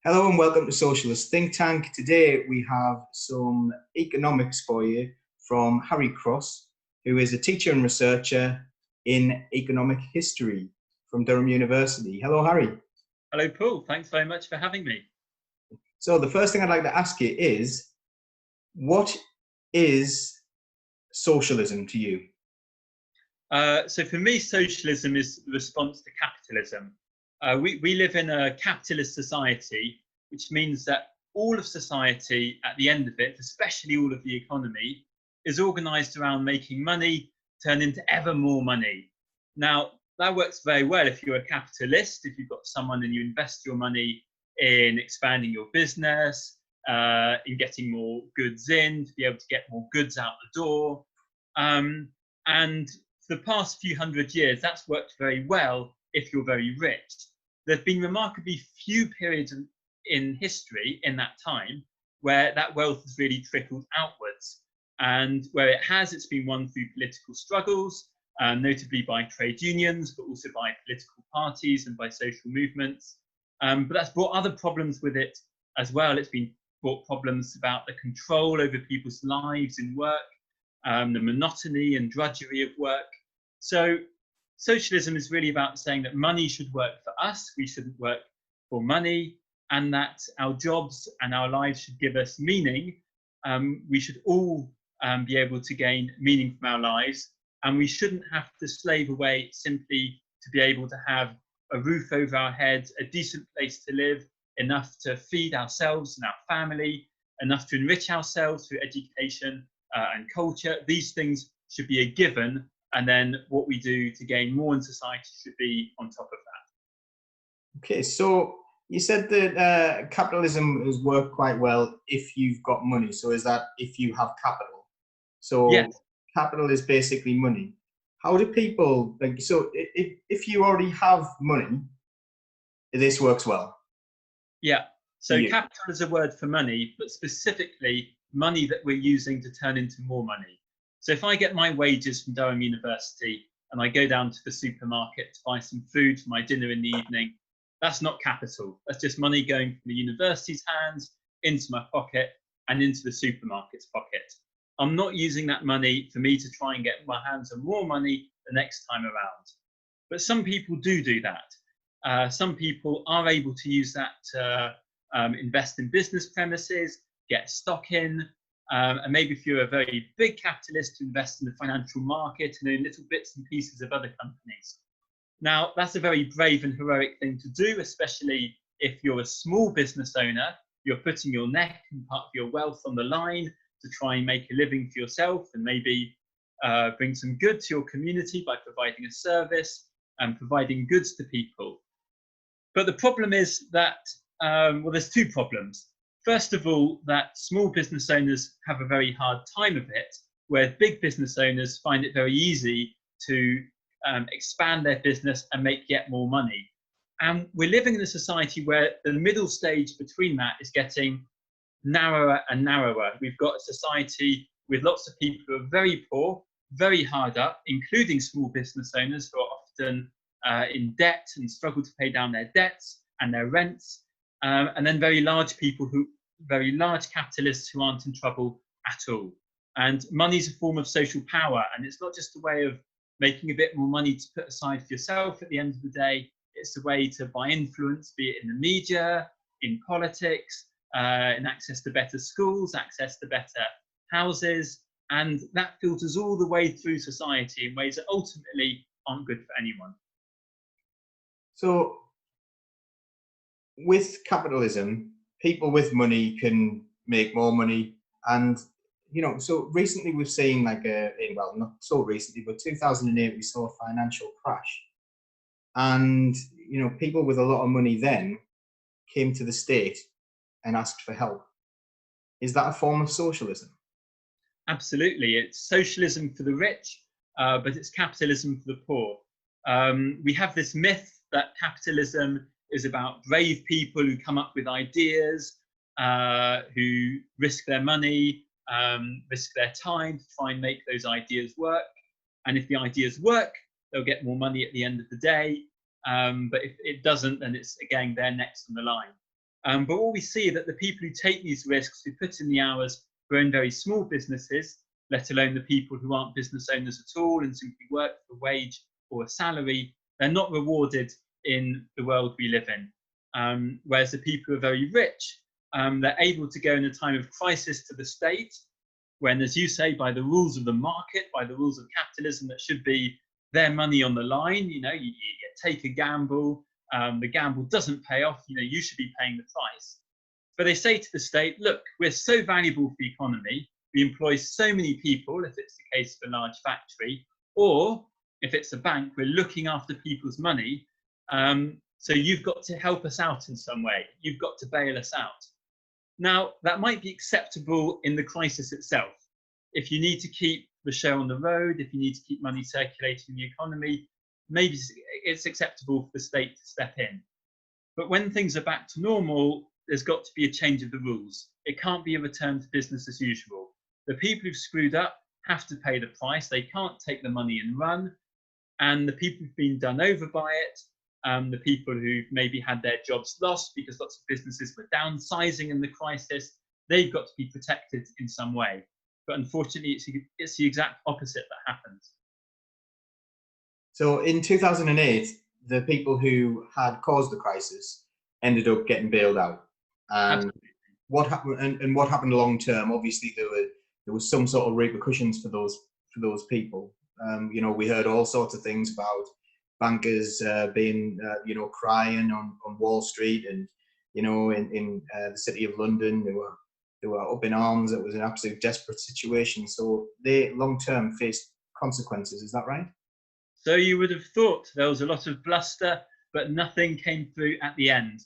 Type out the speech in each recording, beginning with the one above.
Hello and welcome to Socialist Think Tank. Today we have some economics for you from Harry Cross, who is a teacher and researcher in economic history from Durham University. Hello, Harry. Hello, Paul. Thanks very much for having me. So the first thing I'd like to ask you is, what is socialism to you? So for me, socialism is the response to capitalism. We live in a capitalist society, which means that all of society at the end of it, especially all of the economy, is organized around making money turn into ever more money. Now, that works very well if you're a capitalist, if you've got someone and you invest your money in expanding your business, in getting more goods in, to be able to get more goods out the door. And for the past few hundred years, that's worked very well if you're very rich. There have been remarkably few periods in history in that time where that wealth has really trickled outwards. And where it has, it's been won through political struggles, notably by trade unions, but also by political parties and by social movements. But that's brought other problems with it as well. It's brought problems about the control over people's lives in work, the monotony and drudgery of work. So socialism is really about saying that money should work for us, we shouldn't work for money, and that our jobs and our lives should give us meaning. We should all be able to gain meaning from our lives, and we shouldn't have to slave away simply to be able to have a roof over our heads, a decent place to live, enough to feed ourselves and our family, enough to enrich ourselves through education and culture. These things should be a given, and then what we do to gain more in society should be on top of that. Okay, so you said that capitalism has worked quite well if you've got money. So is that if you have capital? So Yes. Capital is basically money. How do people, like, so if you already have money, this works well? Yeah. So Yeah. capital is a word for money, but specifically money that we're using to turn into more money. So if I get my wages from Durham University and I go down to the supermarket to buy some food for my dinner in the evening, that's not capital. That's just money going from the university's hands into my pocket and into the supermarket's pocket. I'm not using that money for me to try and get my hands on more money the next time around. But some people do that. Some people are able to use that to invest in business premises, get stock in, and maybe if you're a very big capitalist, to invest in the financial market and in little bits and pieces of other companies. Now, that's a very brave and heroic thing to do, especially if you're a small business owner. You're putting your neck and part of your wealth on the line to try and make a living for yourself and maybe bring some good to your community by providing a service and providing goods to people. But the problem is that, well, there's two problems. First of all, that small business owners have a very hard time of it, where big business owners find it very easy to expand their business and make yet more money. And we're living in a society where the middle stage between that is getting narrower and narrower. We've got a society with lots of people who are very poor, very hard up, including small business owners who are often in debt and struggle to pay down their debts and their rents, and then very large capitalists who aren't in trouble at all. And money's a form of social power, and it's not just a way of making a bit more money to put aside for yourself at the end of the day. It's a way to buy influence, be it in the media, in politics, in access to better schools, access to better houses, and that filters all the way through society in ways that ultimately aren't good for anyone. So with capitalism, people with money can make more money. And, you know, so recently we've seen well, not so recently, but 2008, we saw a financial crash. And, you know, people with a lot of money then came to the state and asked for help. Is that a form of socialism? Absolutely. It's socialism for the rich, but it's capitalism for the poor. We have this myth that capitalism is about brave people who come up with ideas, who risk their money, risk their time to try and make those ideas work. And if the ideas work, they'll get more money at the end of the day. But if it doesn't, then it's again, they're next on the line. But what we see is that the people who take these risks, who put in the hours, who own very small businesses, let alone the people who aren't business owners at all and simply work for a wage or a salary, they're not rewarded in the world we live in. Whereas the people who are very rich, they're able to go in a time of crisis to the state, when, as you say, by the rules of the market, by the rules of capitalism, that should be their money on the line. You take a gamble, the gamble doesn't pay off, you should be paying the price. But they say to the state, look, we're so valuable for the economy, we employ so many people, if it's the case of a large factory, or if it's a bank, we're looking after people's money, so you've got to help us out in some way. You've got to bail us out. Now, that might be acceptable in the crisis itself. If you need to keep the show on the road, if you need to keep money circulating in the economy, maybe it's acceptable for the state to step in. But when things are back to normal, there's got to be a change of the rules. It can't be a return to business as usual. The people who've screwed up have to pay the price. They can't take the money and run. And the people who've been done over by it, the people who've maybe had their jobs lost because lots of businesses were downsizing in the crisis, they've got to be protected in some way. But unfortunately, it's the exact opposite that happens. So in 2008, the people who had caused the crisis ended up getting bailed out. And what happened? And what happened long term? Obviously, there was some sort of repercussions for those people. We heard all sorts of things about bankers being, crying on Wall Street, and in the city of London, they were up in arms. It was an absolute desperate situation. So they long term faced consequences. Is that right? So you would have thought there was a lot of bluster, but nothing came through at the end.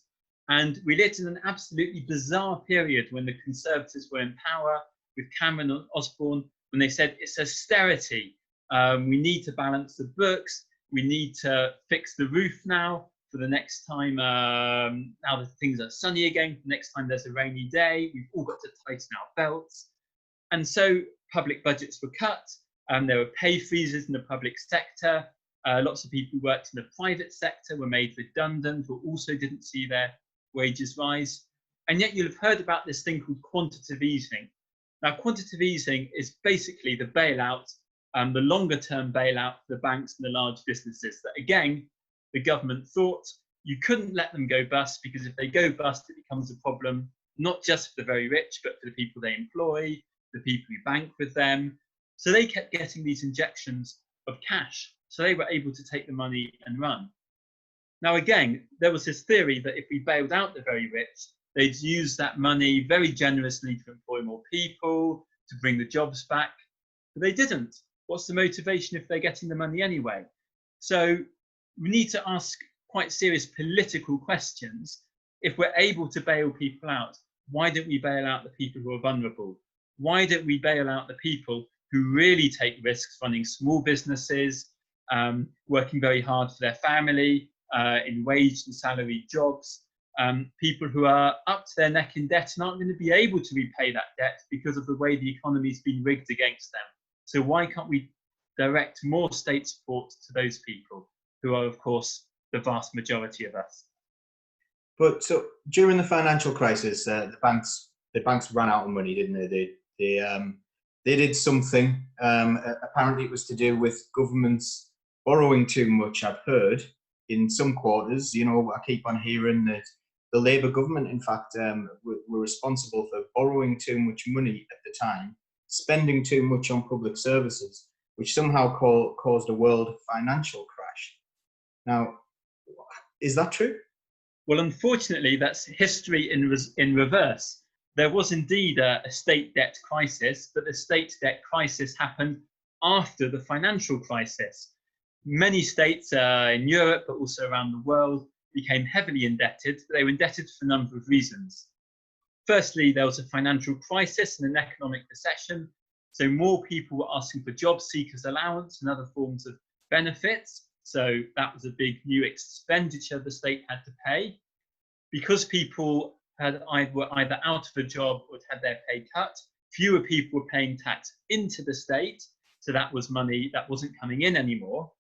And we lived in an absolutely bizarre period when the Conservatives were in power with Cameron and Osborne, when they said it's austerity. We need to balance the books. We need to fix the roof now for the next time. Now that things are sunny again, the next time there's a rainy day, we've all got to tighten our belts. And so public budgets were cut. There were pay freezes in the public sector. Lots of people who worked in the private sector were made redundant, or also didn't see their wages rise. And yet you'll have heard about this thing called quantitative easing. Now, quantitative easing is basically the bailout, the longer term bailout for the banks and the large businesses that, again, the government thought you couldn't let them go bust, because if they go bust, it becomes a problem, not just for the very rich, but for the people they employ, the people who bank with them. So they kept getting these injections of cash. So they were able to take the money and run. Now, again, there was this theory that if we bailed out the very rich, they'd use that money very generously to employ more people, to bring the jobs back. But they didn't. What's the motivation if they're getting the money anyway? So we need to ask quite serious political questions. If we're able to bail people out, why don't we bail out the people who are vulnerable? Why don't we bail out the people who really take risks running small businesses, working very hard for their family, in wage and salary jobs, people who are up to their neck in debt and aren't going to be able to repay that debt because of the way the economy's been rigged against them. So why can't we direct more state support to those people, who are, of course, the vast majority of us? But so during the financial crisis, the banks ran out of money, didn't they? They did something. Apparently, it was to do with governments borrowing too much. I've heard in some quarters. I keep on hearing that the Labour government, in fact, were responsible for borrowing too much money at the time, spending too much on public services, which somehow caused a world financial crash. Now, is that true? Well, unfortunately, that's history in reverse. There was indeed a state debt crisis, but the state debt crisis happened after the financial crisis. Many states in Europe, but also around the world, became heavily indebted, but they were indebted for a number of reasons. Firstly, there was a financial crisis and an economic recession, so more people were asking for job seekers allowance and other forms of benefits, so that was a big new expenditure the state had to pay. Because people were either out of a job or had their pay cut, fewer people were paying tax into the state, so that was money that wasn't coming in anymore.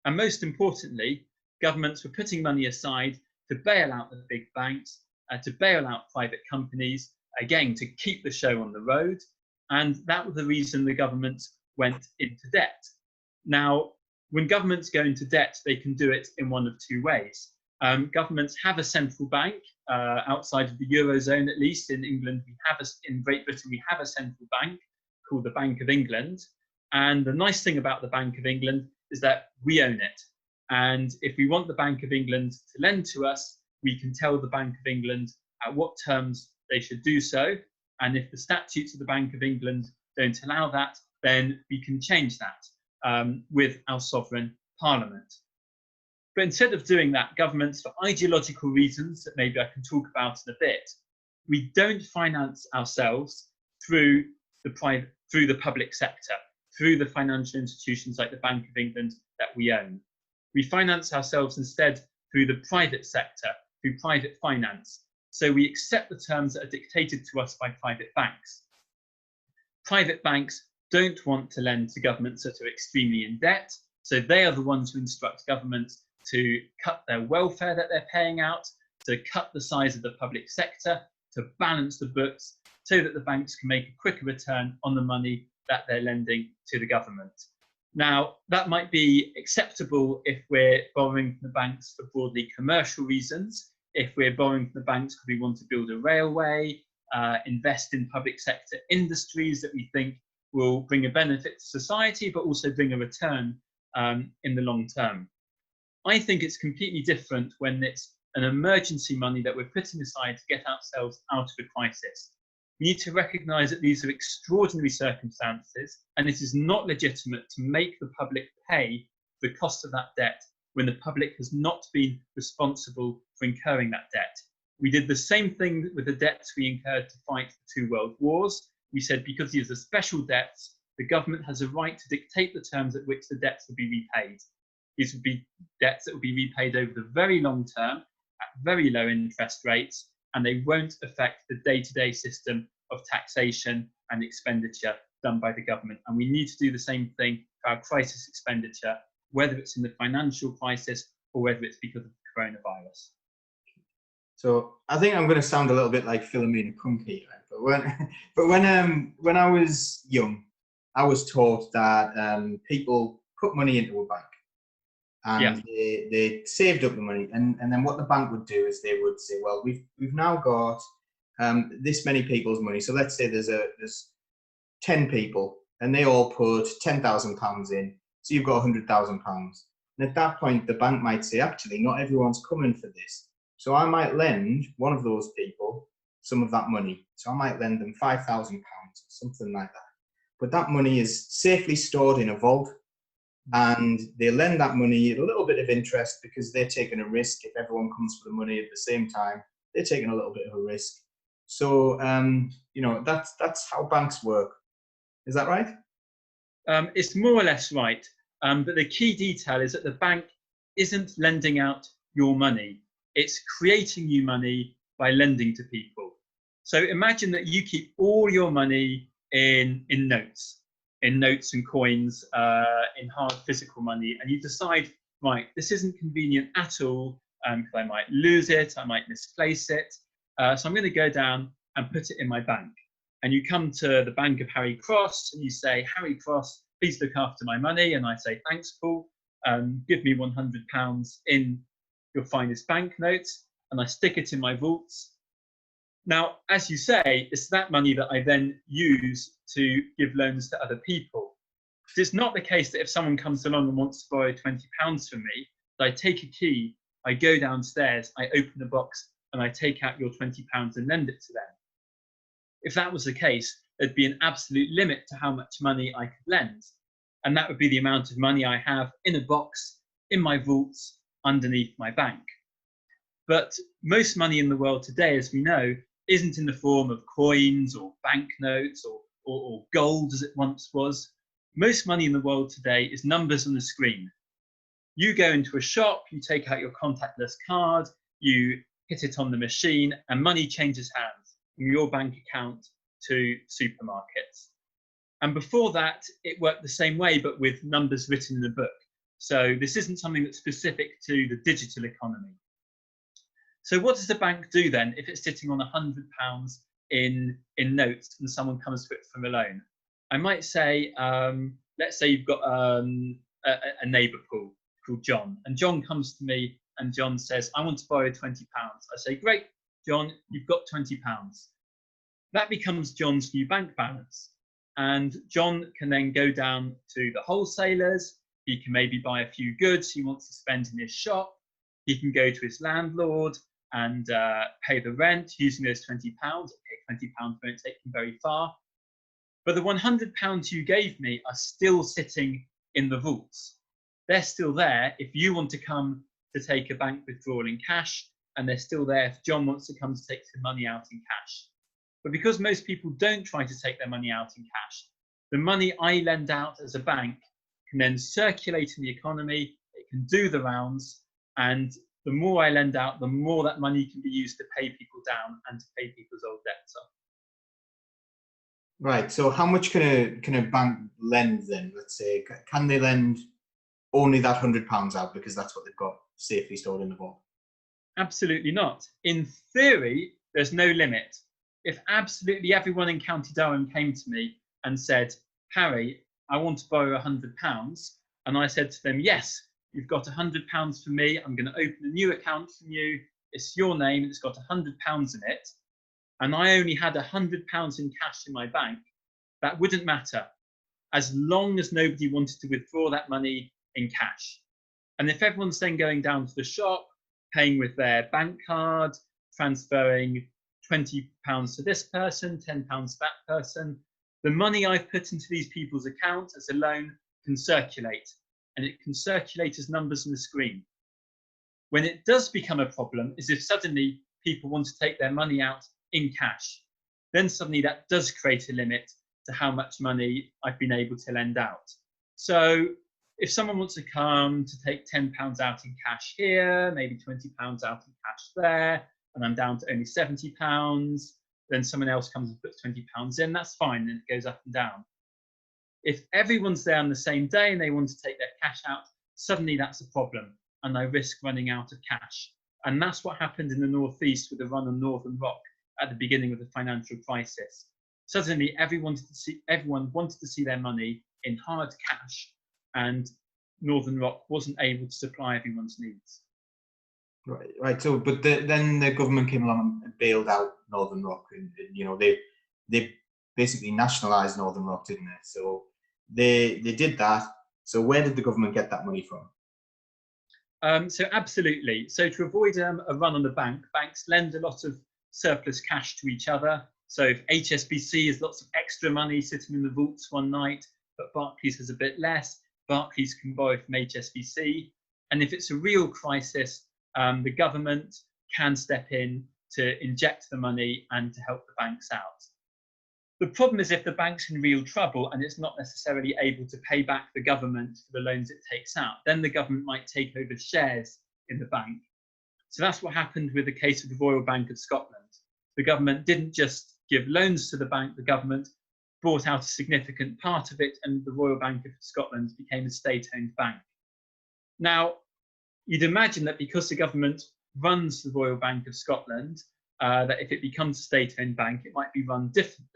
And most importantly, governments were putting money aside to bail out the big banks to bail out private companies, again, to keep the show on the road. And that was the reason the government went into debt. Now, when governments go into debt, they can do it in one of two ways. Governments have a central bank, outside of the Eurozone at least. In England, in Great Britain, we have a central bank called the Bank of England. And the nice thing about the Bank of England is that we own it. And if we want the Bank of England to lend to us, we can tell the Bank of England at what terms they should do so. And if the statutes of the Bank of England don't allow that, then we can change that with our sovereign parliament. But instead of doing that, governments, for ideological reasons that maybe I can talk about in a bit, we don't finance ourselves through the public sector, through the financial institutions like the Bank of England that we own. We finance ourselves instead through the private sector, through private finance. So we accept the terms that are dictated to us by private banks. Private banks don't want to lend to governments that are extremely in debt, so they are the ones who instruct governments to cut their welfare that they're paying out, to cut the size of the public sector, to balance the books so that the banks can make a quicker return on the money that they're lending to the government. Now, that might be acceptable if we're borrowing from the banks for broadly commercial reasons, if we're borrowing from the banks because we want to build a railway, invest in public sector industries that we think will bring a benefit to society, but also bring a return in the long term. I think it's completely different when it's an emergency money that we're putting aside to get ourselves out of a crisis. We need to recognise that these are extraordinary circumstances, and it is not legitimate to make the public pay the cost of that debt when the public has not been responsible for incurring that debt. We did the same thing with the debts we incurred to fight the 2 world wars. We said because these are special debts, the government has a right to dictate the terms at which the debts will be repaid. These would be debts that will be repaid over the very long term at very low interest rates, and they won't affect the day-to-day system of taxation and expenditure done by the government. And we need to do the same thing for our crisis expenditure, whether it's in the financial crisis or whether it's because of the coronavirus. So I think I'm going to sound a little bit like Philomena Crump here, but when I was young, I was taught that people put money into a bank and they saved up the money, and then what the bank would do is they would say, well, we've now got this many people's money. So let's say there's 10 people and they all put £10,000 in. So you've got £100,000. And at that point, the bank might say, actually, not everyone's coming for this. So I might lend one of those people some of that money. So I might lend them £5,000 or something like that. But that money is safely stored in a vault, and they lend that money at a little bit of interest because they're taking a risk. If everyone comes for the money at the same time, they're taking a little bit of a risk. So, that's how banks work. Is that right? It's more or less right. But the key detail is that the bank isn't lending out your money. It's creating new money by lending to people. So imagine that you keep all your money in notes and coins, in hard physical money, and you decide, right, this isn't convenient at all, because I might lose it, I might misplace it. So I'm going to go down and put it in my bank. And you come to the bank of Harry Cross and you say, Harry Cross, please look after my money. And I say, thanks, Paul. Give me £100 in your finest banknotes, and I stick it in my vaults. Now, as you say, it's that money that I then use to give loans to other people. It's not the case that if someone comes along and wants to borrow £20 from me, that I take a key, I go downstairs, I open the box, and I take out your £20 and lend it to them. If that was the case, there'd be an absolute limit to how much money I could lend. And that would be the amount of money I have in a box, in my vaults, underneath my bank. But most money in the world today, as we know, isn't in the form of coins or banknotes or gold as it once was. Most money in the world today is numbers on the screen. You go into a shop, you take out your contactless card, you hit it on the machine, and money changes hands from your bank account to supermarkets. And before that, it worked the same way, but with numbers written in a book. So this isn't something that's specific to the digital economy. So what does the bank do then if it's sitting on £100 in notes and someone comes to it from a loan? I might say, let's say you've got a neighbour called John, and John comes to me and John says, I want to borrow £20. I say, great, John, you've got £20. That becomes John's new bank balance. And John can then go down to the wholesalers. He can maybe buy a few goods he wants to spend in his shop. He can go to his landlord and pay the rent using those £20. Okay, £20 won't take him very far. But the £100 you gave me are still sitting in the vaults. They're still there if you want to come to take a bank withdrawal in cash, and they're still there if John wants to come to take the money out in cash. But because most people don't try to take their money out in cash, the money I lend out as a bank can then circulate in the economy, it can do the rounds, and the more I lend out, the more that money can be used to pay people down and to pay people's old debts off. Right. So how much can a bank lend then? Let's say, can they lend only that £100 out because that's what they've got safely stored in the vault? Absolutely not. In theory, there's no limit. If absolutely everyone in County Durham came to me and said, Harry, I want to borrow £100, and I said to them, yes, you've got £100 for me, I'm going to open a new account from you, it's your name, it's got £100 in it, and I only had £100 in cash in my bank, that wouldn't matter, as long as nobody wanted to withdraw that money in cash. And if everyone's then going down to the shop, paying with their bank card, transferring £20 to this person, £10 to that person, the money I've put into these people's accounts as a loan can circulate, and it can circulate as numbers on the screen. When it does become a problem is if suddenly people want to take their money out in cash. Then suddenly that does create a limit to how much money I've been able to lend out. So if someone wants to come to take £10 out in cash here, maybe £20 out in cash there, and I'm down to only £70, then someone else comes and puts £20 in, that's fine, and it goes up and down. If everyone's there on the same day and they want to take their cash out, suddenly that's a problem, and I risk running out of cash. And that's what happened in the Northeast with the run on Northern Rock at the beginning of the financial crisis. Suddenly everyone wanted to see their money in hard cash, and Northern Rock wasn't able to supply everyone's needs. Right. So, but then the government came along and bailed out Northern Rock, and you know they basically nationalised Northern Rock, didn't they? So they did that. So where did the government get that money from? So absolutely. So to avoid a run on the banks lend a lot of surplus cash to each other. So if HSBC has lots of extra money sitting in the vaults one night, but Barclays has a bit less, Barclays can borrow from HSBC. And if it's a real crisis, the government can step in to inject the money and to help the banks out. The problem is if the bank's in real trouble and it's not necessarily able to pay back the government for the loans it takes out, then the government might take over shares in the bank. So that's what happened with the case of the Royal Bank of Scotland. The government didn't just give loans to the bank, the government bought out a significant part of it, and the Royal Bank of Scotland became a state-owned bank. Now, you'd imagine that because the government runs the Royal Bank of Scotland, that if it becomes a state-owned bank, it might be run differently.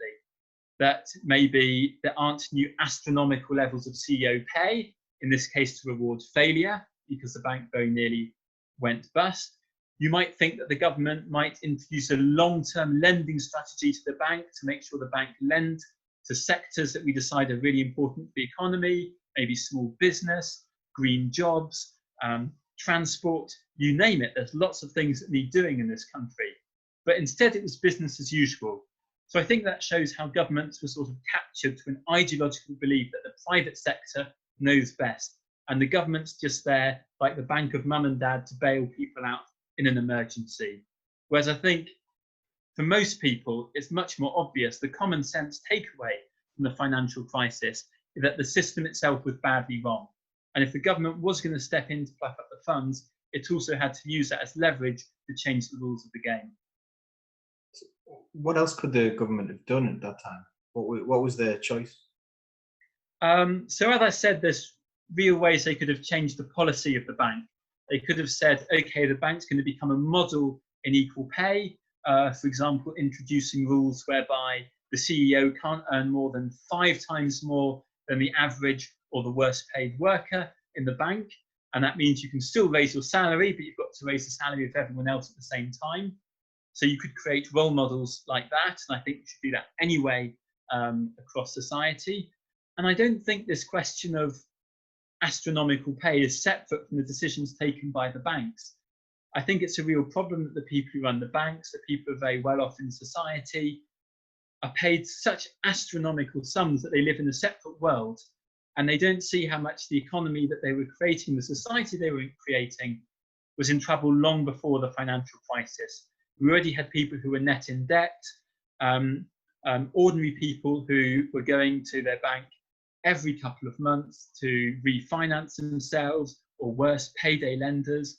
That maybe there aren't new astronomical levels of CEO pay, in this case to reward failure, because the bank very nearly went bust. You might think that the government might introduce a long-term lending strategy to the bank to make sure the bank lend to sectors that we decide are really important for the economy, maybe small business, green jobs, transport, you name it. There's lots of things that need doing in this country. But instead it was business as usual. So I think that shows how governments were sort of captured to an ideological belief that the private sector knows best. And the government's just there, like the bank of mum and dad, to bail people out in an emergency. Whereas I think for most people, it's much more obvious. The common sense takeaway from the financial crisis is that the system itself was badly wrong. And if the government was going to step in to fluff up the funds, it also had to use that as leverage to change the rules of the game. What else could the government have done at that time? What was their choice? So as I said, there's real ways they could have changed the policy of the bank. They could have said, okay, the bank's going to become a model equal pay. For example, introducing rules whereby the CEO can't earn more than 5 times more than the average or the worst paid worker in the bank. And that means you can still raise your salary, but you've got to raise the salary of everyone else at the same time. So you could create role models like that. And I think we should do that anyway across society. And I don't think this question of astronomical pay is separate from the decisions taken by the banks. I think it's a real problem that the people who run the banks, the people who are very well off in society, are paid such astronomical sums that they live in a separate world, and they don't see how much the economy that they were creating, the society they were creating, was in trouble long before the financial crisis. We already had people who were net in debt, ordinary people who were going to their bank every couple of months to refinance themselves, or worse, payday lenders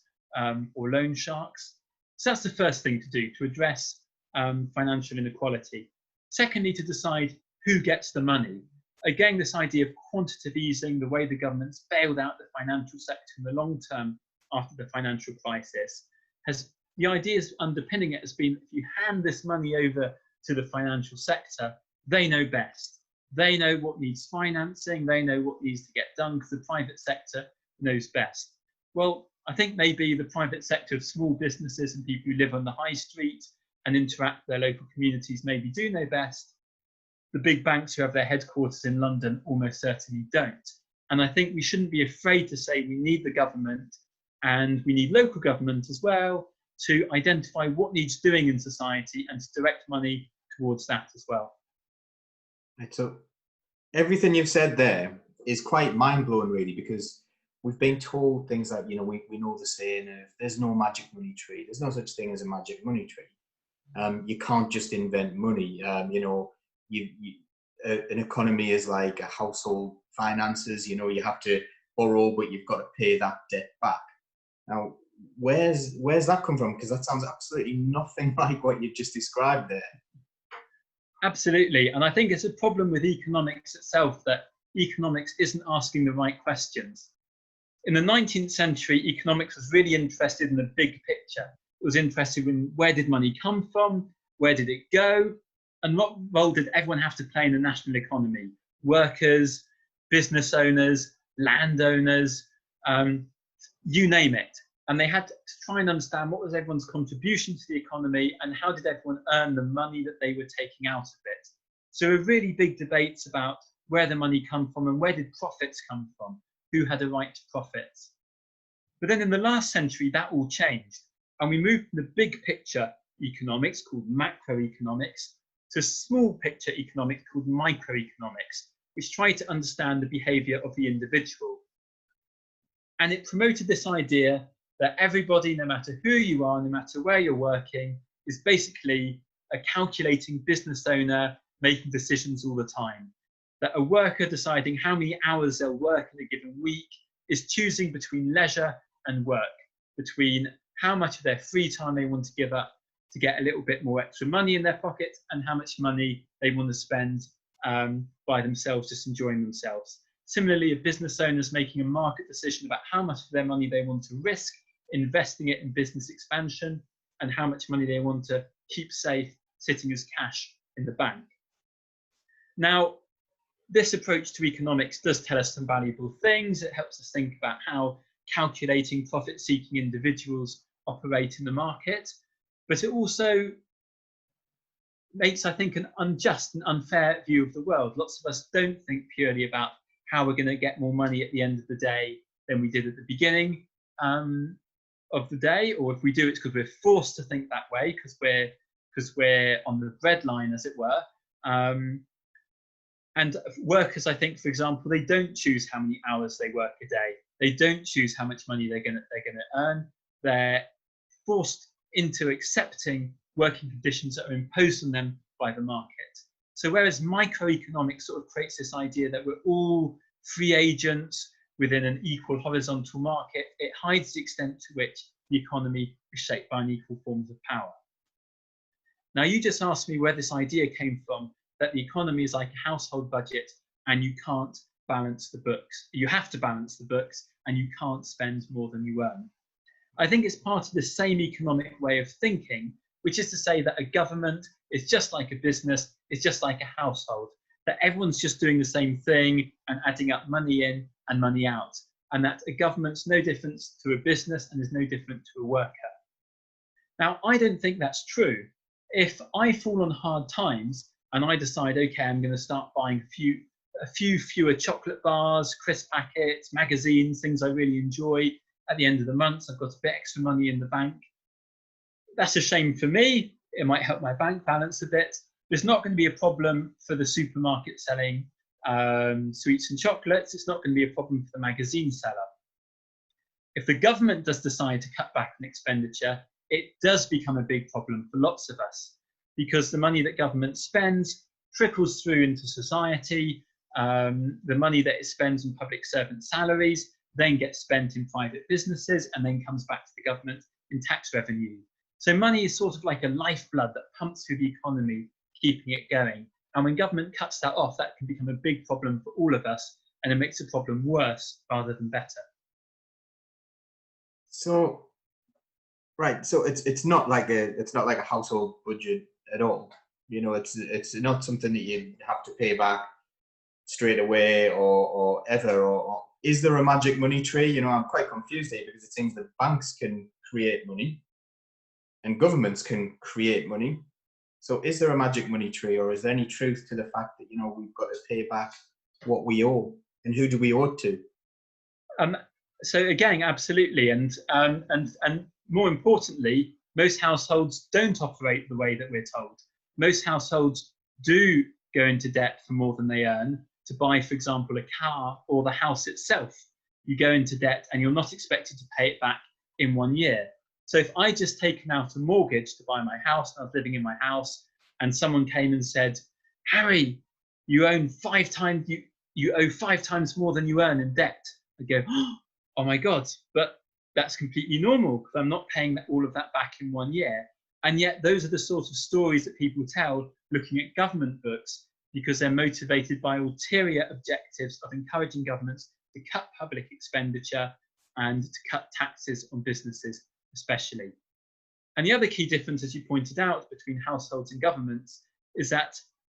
or loan sharks. So that's the first thing to do, to address financial inequality. Secondly, to decide who gets the money. Again, this idea of quantitative easing, the way the government's bailed out the financial sector in the long term after the financial crisis, the ideas underpinning it has been, if you hand this money over to the financial sector, they know best. They know what needs financing, they know what needs to get done, because the private sector knows best. Well, I think maybe the private sector of small businesses and people who live on the high street and interact with their local communities maybe do know best. The big banks who have their headquarters in London almost certainly don't. And I think we shouldn't be afraid to say we need the government, and we need local government as well, to identify what needs doing in society and to direct money towards that as well. Right, so everything you've said there is quite mind-blowing, really, because we've been told things like, you know, we know the saying of there's no magic money tree. There's no such thing as a magic money tree. You can't just invent money. You know, an economy is like a household finances. You know, you have to borrow, but you've got to pay that debt back. Now, where's that come from? Because that sounds absolutely nothing like what you just described there. Absolutely. And I think it's a problem with economics itself, that economics isn't asking the right questions. In the 19th century, economics was really interested in the big picture. It was interested in where did money come from, where did it go, and what role did everyone have to play in the national economy? Workers, business owners, landowners, you name it. And they had to try and understand what was everyone's contribution to the economy and how did everyone earn the money that they were taking out of it. So a really big debates about where the money come from and where did profits come from, who had a right to profits. But then in the last century, that all changed. And we moved from the big picture economics called macroeconomics to small picture economics called microeconomics, which tried to understand the behavior of the individual. And it promoted this idea that everybody, no matter who you are, no matter where you're working, is basically a calculating business owner making decisions all the time. That a worker deciding how many hours they'll work in a given week is choosing between leisure and work, between how much of their free time they want to give up to get a little bit more extra money in their pocket and how much money they want to spend by themselves, just enjoying themselves. Similarly, a business owner is making a market decision about how much of their money they want to risk investing it in business expansion and how much money they want to keep safe sitting as cash in the bank. Now, this approach to economics does tell us some valuable things. It helps us think about how calculating profit-seeking individuals operate in the market, but it also makes, I think, an unjust and unfair view of the world. Lots of us don't think purely about how we're going to get more money at the end of the day than we did at the beginning of the day, or if we do, it's because we're forced to think that way, because we're on the breadline, as it were. And workers, I think, for example, they don't choose how many hours they work a day. They don't choose how much money they're going to earn. They're forced into accepting working conditions that are imposed on them by the market. So whereas microeconomics sort of creates this idea that we're all free agents within an equal horizontal market, it hides the extent to which the economy is shaped by unequal forms of power. Now, you just asked me where this idea came from, that the economy is like a household budget and you can't balance the books. You have to balance the books and you can't spend more than you earn. I think it's part of the same economic way of thinking, which is to say that a government is just like a business, it's just like a household, that everyone's just doing the same thing and adding up money in and money out, and that a government's no different to a business and is no different to a worker. Now, I don't think that's true. If I fall on hard times and I decide, okay, I'm going to start buying a few fewer chocolate bars, crisp packets, magazines, things I really enjoy, at the end of the month, I've got a bit extra money in the bank. That's a shame for me. It might help my bank balance a bit. There's not going to be a problem for the supermarket selling sweets and chocolates. It's not going to be a problem for the magazine seller. If the government does decide to cut back on expenditure, it does become a big problem for lots of us, because the money that government spends trickles through into society. The money that it spends on public servant salaries then gets spent in private businesses and then comes back to the government in tax revenue. So money is sort of like a lifeblood that pumps through the economy, keeping it going. And when government cuts that off, that can become a big problem for all of us, and it makes the problem worse rather than better. So, right. So it's not like a household budget at all. You know, it's not something that you have to pay back straight away or ever. Or is there a magic money tree? You know, I'm quite confused here, because it seems that banks can create money and governments can create money. So is there a magic money tree, or is there any truth to the fact that, you know, we've got to pay back what we owe, and who do we owe it to? So again, absolutely, and more importantly, most households don't operate the way that we're told. Most households do go into debt for more than they earn to buy, for example, a car or the house itself. You go into debt and you're not expected to pay it back in 1 year. So if I just taken out a mortgage to buy my house, and I was living in my house, and someone came and said, Harry, you owe 5 times more than you earn in debt, I'd go, oh my God, but that's completely normal, because I'm not paying all of that back in 1 year. And yet those are the sort of stories that people tell looking at government books, because they're motivated by ulterior objectives of encouraging governments to cut public expenditure and to cut taxes on businesses especially. And the other key difference, as you pointed out, between households and governments is that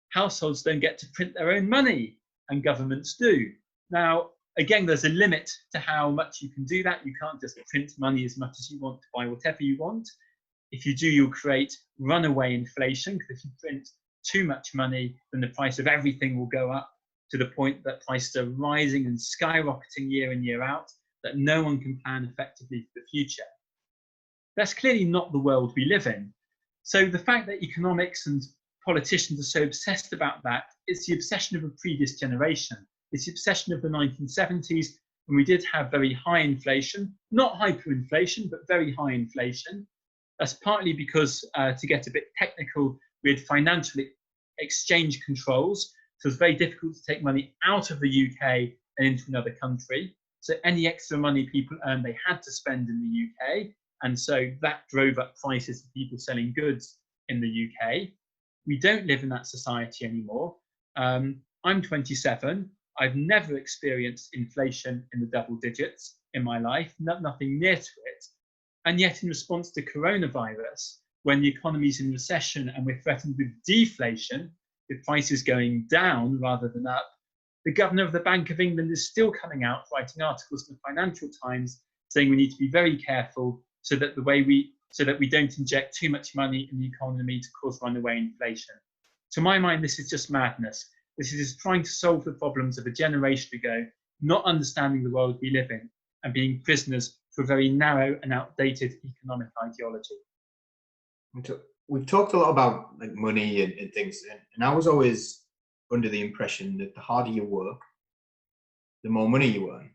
households don't get to print their own money and governments do. Now, again, there's a limit to how much you can do that. You can't just print money as much as you want to buy whatever you want. If you do, you'll create runaway inflation, because if you print too much money, then the price of everything will go up to the point that prices are rising and skyrocketing year in, year out, that no one can plan effectively for the future. That's clearly not the world we live in. So the fact that economics and politicians are so obsessed about that, it's the obsession of a previous generation. It's the obsession of the 1970s, when we did have very high inflation, not hyperinflation, but very high inflation. That's partly because, to get a bit technical, we had financial exchange controls. So it was very difficult to take money out of the UK and into another country. So any extra money people earned, they had to spend in the UK. And so that drove up prices of people selling goods in the UK. We don't live in that society anymore. I'm 27. I've never experienced inflation in the double digits in my life, nothing near to it. And yet, in response to coronavirus, when the economy's in recession and we're threatened with deflation, with prices going down rather than up, the governor of the Bank of England is still coming out writing articles in the Financial Times saying we need to be very careful so that we don't inject too much money in the economy to cause runaway inflation. To my mind, this is just madness. This is trying to solve the problems of a generation ago, not understanding the world we live in, and being prisoners for a very narrow and outdated economic ideology. We've talked a lot about like money and things, and I was always under the impression that the harder you work, the more money you earn,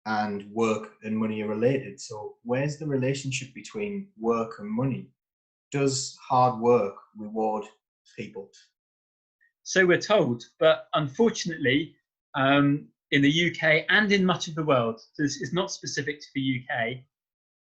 and work and money are related. So where's the relationship between work and money? Does hard work reward people? So we're told, but unfortunately, in the UK and in much of the world, so this is not specific to the UK,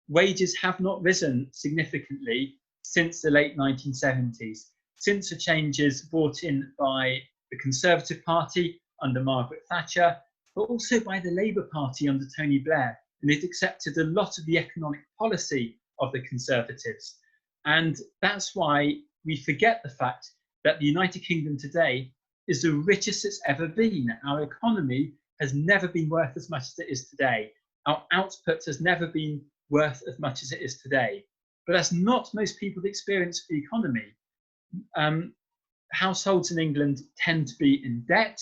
wages have not risen significantly since the late 1970s, since the changes brought in by the Conservative Party under Margaret Thatcher, but also by the Labour Party under Tony Blair and it accepted a lot of the economic policy of the Conservatives. And that's why we forget the fact that the United Kingdom today is the richest it's ever been. Our economy has never been worth as much as it is today. Our output has never been worth as much as it is today. But that's not most people's experience of the economy. Households in England tend to be in debt.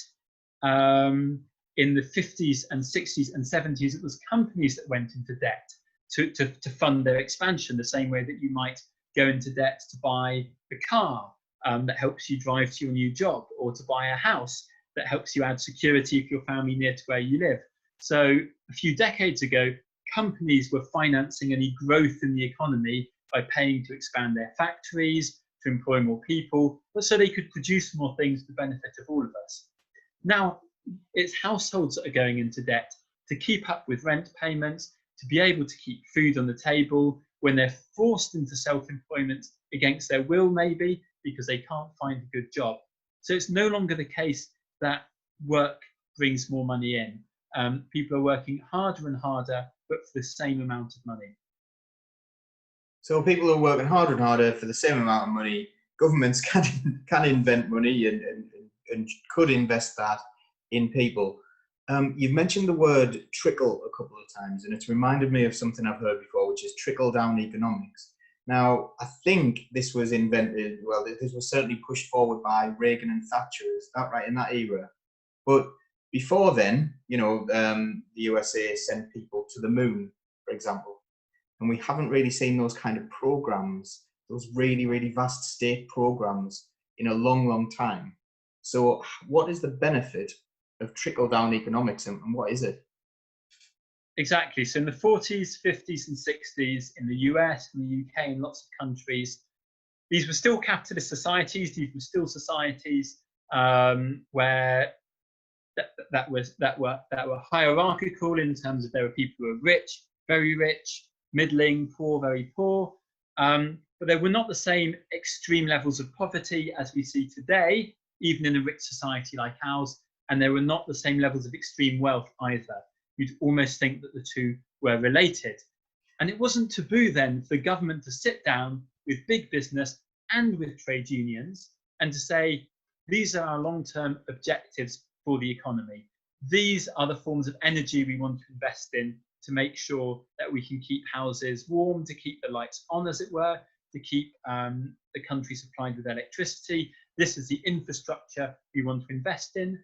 In the 50s and 60s and 70s, it was companies that went into debt to fund their expansion, the same way that you might go into debt to buy a car that helps you drive to your new job, or to buy a house that helps you add security for your family near to where you live. So a few decades ago, companies were financing any growth in the economy by paying to expand their factories, to employ more people, but so they could produce more things for the benefit of all of us. Now, it's households that are going into debt to keep up with rent payments, to be able to keep food on the table when they're forced into self-employment against their will, maybe because they can't find a good job. So it's no longer the case that work brings more money in. People are working harder and harder, but for the same amount of money. So people are working harder and harder for the same amount of money. Governments can invent money and could invest that in people. You've mentioned the word trickle a couple of times, and it's reminded me of something I've heard before, which is trickle-down economics. Now, I think this was invented, well, this was certainly pushed forward by Reagan and Thatcher, is that right, in that era? But before then, you know, the USA sent people to the moon, for example, and we haven't really seen those kind of programs, those really, really vast state programs in a long, long time. So what is the benefit of trickle-down economics, and what is it? Exactly. So in the 40s, 50s and 60s in the US and the UK and lots of countries, these were still capitalist societies. These were still societies where that were hierarchical in terms of there were people who were rich, very rich, middling, poor, very poor. But there were not the same extreme levels of poverty as we see today, even in a rich society like ours. And there were not the same levels of extreme wealth either. You'd almost think that the two were related. And it wasn't taboo then for the government to sit down with big business and with trade unions and to say, these are our long-term objectives for the economy. These are the forms of energy we want to invest in to make sure that we can keep houses warm, to keep the lights on, as it were, to keep the country supplied with electricity. This is the infrastructure we want to invest in.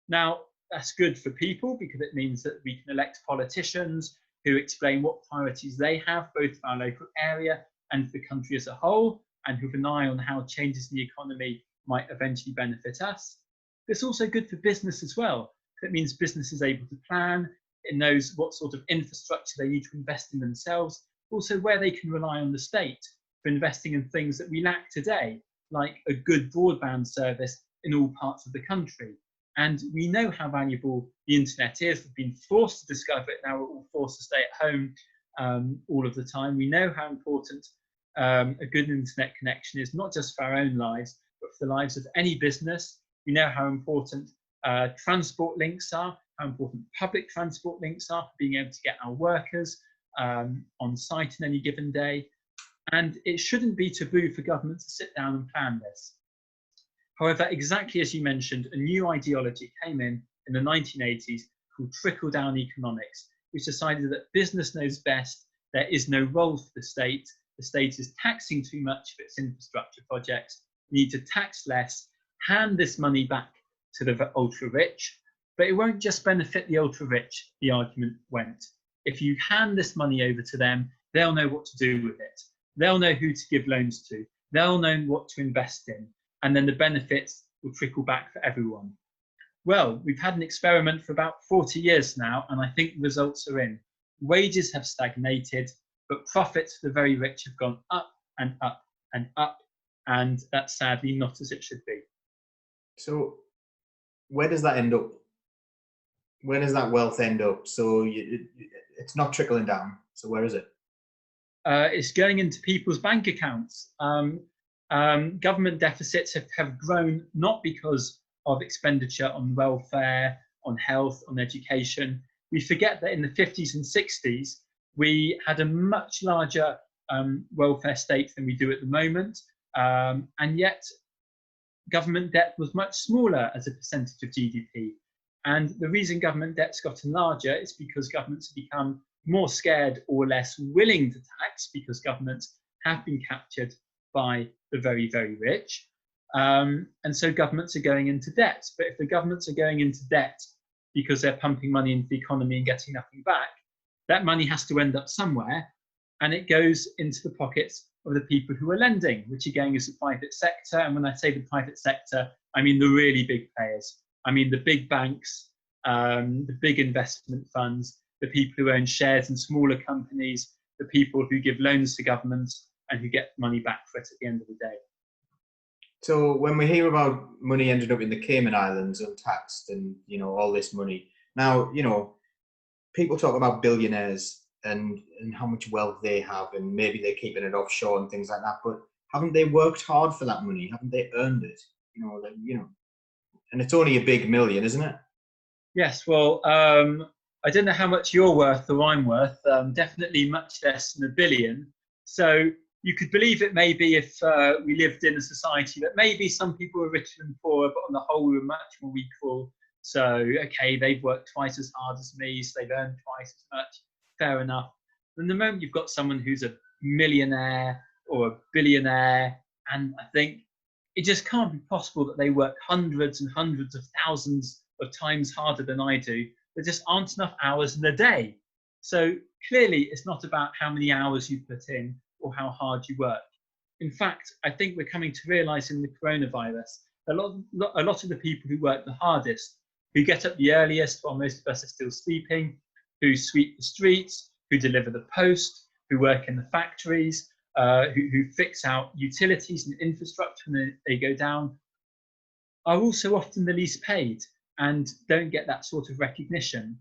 Now, that's good for people because it means that we can elect politicians who explain what priorities they have, both for our local area and for the country as a whole, and who have an eye on how changes in the economy might eventually benefit us. But it's also good for business as well. It means business is able to plan, it knows what sort of infrastructure they need to invest in themselves, also where they can rely on the state for investing in things that we lack today, like a good broadband service in all parts of the country. And we know how valuable the internet is. We've been forced to discover it. Now we're all forced to stay at home all of the time. We know how important a good internet connection is, not just for our own lives, but for the lives of any business. We know how important transport links are, how important public transport links are for being able to get our workers on site on any given day. And it shouldn't be taboo for governments to sit down and plan this. However, exactly as you mentioned, a new ideology came in the 1980s called trickle-down economics, which decided that business knows best, there is no role for the state is taxing too much for its infrastructure projects, we need to tax less, hand this money back to the ultra-rich, but it won't just benefit the ultra-rich, the argument went. If you hand this money over to them, they'll know what to do with it. They'll know who to give loans to. They'll know what to invest in. And then the benefits will trickle back for everyone. Well, we've had an experiment for about 40 years now, and I think the results are in. Wages have stagnated, but profits for the very rich have gone up and up and up, and that's sadly not as it should be. So where does that end up? Where does that wealth end up? So it's not trickling down. So where is it? It's going into people's bank accounts. Government deficits have grown not because of expenditure on welfare, on health, on education. we forget that in the 50s and 60s, we had a much larger welfare state than we do at the moment. And yet government debt was much smaller as a percentage of GDP. And the reason government debt's gotten larger is because governments have become more scared or less willing to tax, because governments have been captured by the very, very rich. And so governments are going into debt. But if the governments are going into debt because they're pumping money into the economy and getting nothing back, that money has to end up somewhere, and it goes into the pockets of the people who are lending, which again is the private sector. And when I say the private sector, I mean the really big players. I mean the big banks, the big investment funds, the people who own shares in smaller companies, the people who give loans to governments and who get money back for it at the end of the day. So when we hear about money ended up in the Cayman Islands untaxed and, you know, all this money, now, you know, people talk about billionaires and how much wealth they have, and maybe they're keeping it offshore and things like that, but haven't they worked hard for that money? Haven't they earned it? You know, and it's only a big million, isn't it? Yes, well, I don't know how much you're worth or I'm worth, definitely much less than $1 billion. So you could believe it maybe if we lived in a society that maybe some people were richer than poorer, but on the whole we were much more equal. So, okay, they've worked twice as hard as me, so they've earned twice as much, fair enough. And the moment you've got someone who's a millionaire or a billionaire, and I think it just can't be possible that they work hundreds and hundreds of thousands of times harder than I do. There just aren't enough hours in the day. So clearly it's not about how many hours you put in or how hard you work. In fact, I think we're coming to realise in the coronavirus, a lot of the people who work the hardest, who get up the earliest while most of us are still sleeping, who sweep the streets, who deliver the post, who work in the factories, who fix out utilities and infrastructure when they go down, are also often the least paid and don't get that sort of recognition.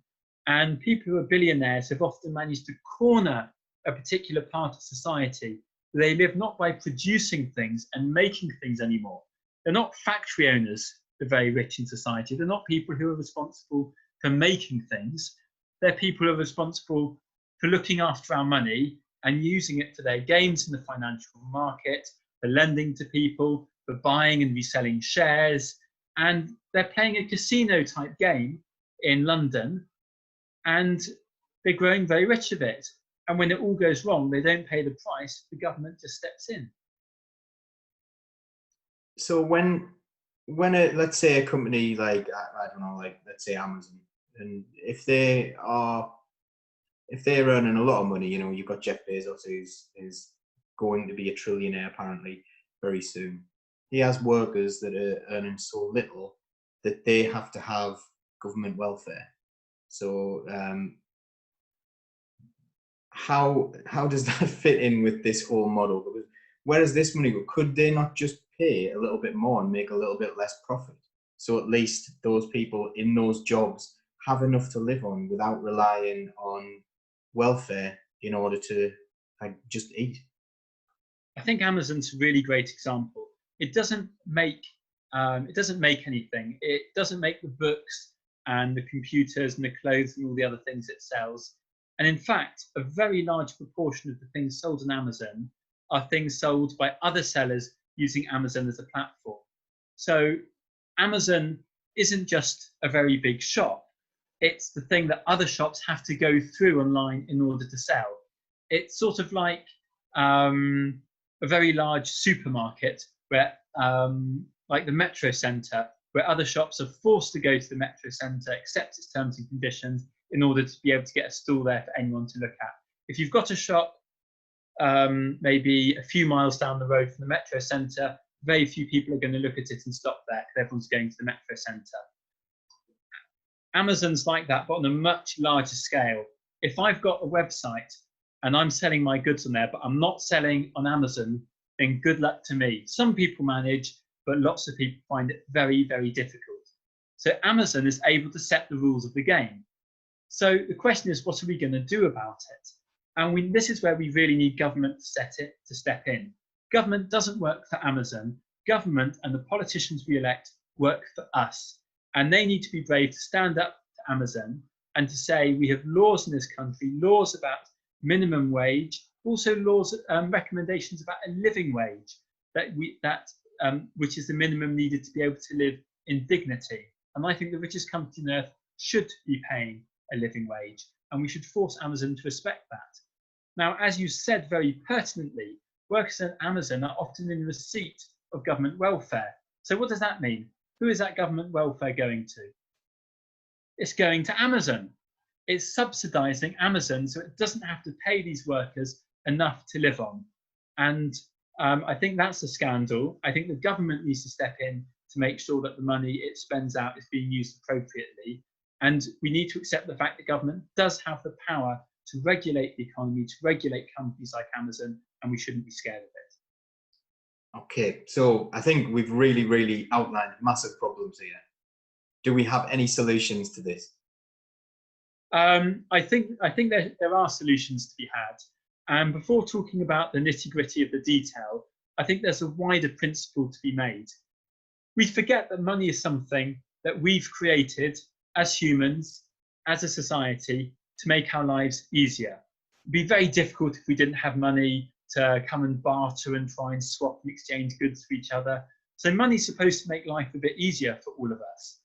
And people who are billionaires have often managed to corner a particular part of society. They live not by producing things and making things anymore. They're not factory owners, the very rich in society. They're not people who are responsible for making things. They're people who are responsible for looking after our money and using it for their gains in the financial market, for lending to people, for buying and reselling shares. And they're playing a casino type game in London, and they're growing very rich of it. And when it all goes wrong, they don't pay the price, the government just steps in. So when let's say a company like, I don't know, like let's say Amazon, and if they're earning a lot of money, you know, you've got Jeff Bezos, who's going to be a trillionaire apparently very soon. He has workers that are earning so little that they have to have government welfare. So how does that fit in with this whole model? Because where does this money go? Could they not just pay a little bit more and make a little bit less profit? So at least those people in those jobs have enough to live on without relying on welfare in order to just eat. I think Amazon's a really great example. It doesn't make anything. It doesn't make the books and the computers and the clothes and all the other things it sells. And in fact, a very large proportion of the things sold on Amazon are things sold by other sellers using Amazon as a platform. So Amazon isn't just a very big shop. It's the thing that other shops have to go through online in order to sell. It's sort of like a very large supermarket where, like the Metro Centre, where other shops are forced to go to the Metro Centre, accept its terms and conditions in order to be able to get a stall there for anyone to look at. If you've got a shop maybe a few miles down the road from the Metro Centre, very few people are going to look at it and stop there because everyone's going to the Metro Centre. Amazon's like that, but on a much larger scale. If I've got a website and I'm selling my goods on there, but I'm not selling on Amazon, then good luck to me. Some people manage, but lots of people find it very, very difficult. So Amazon is able to set the rules of the game. So the question is, what are we going to do about it? And this is where we really need government to step in. Government doesn't work for Amazon. Government and the politicians we elect work for us. And they need to be brave to stand up to Amazon and to say we have laws in this country, laws about minimum wage, also laws, recommendations about a living wage, which is the minimum needed to be able to live in dignity. And I think the richest company on earth should be paying a living wage, and we should force Amazon to respect that. Now, as you said very pertinently, workers at Amazon are often in receipt of government welfare. So what does that mean? Who is that government welfare going to? It's going to Amazon. It's subsidizing Amazon so it doesn't have to pay these workers enough to live on. And I think that's a scandal. I think the government needs to step in to make sure that the money it spends out is being used appropriately. And we need to accept the fact that government does have the power to regulate the economy, to regulate companies like Amazon, and we shouldn't be scared of it. Okay, so I think we've really outlined massive problems here. Do we have any solutions to this? I think there are solutions to be had. And before talking about the nitty-gritty of the detail, I think there's a wider principle to be made. We forget that money is something that we've created as humans, as a society, to make our lives easier. It'd be very difficult if we didn't have money to come and barter and try and swap and exchange goods for each other. So money's supposed to make life a bit easier for all of us.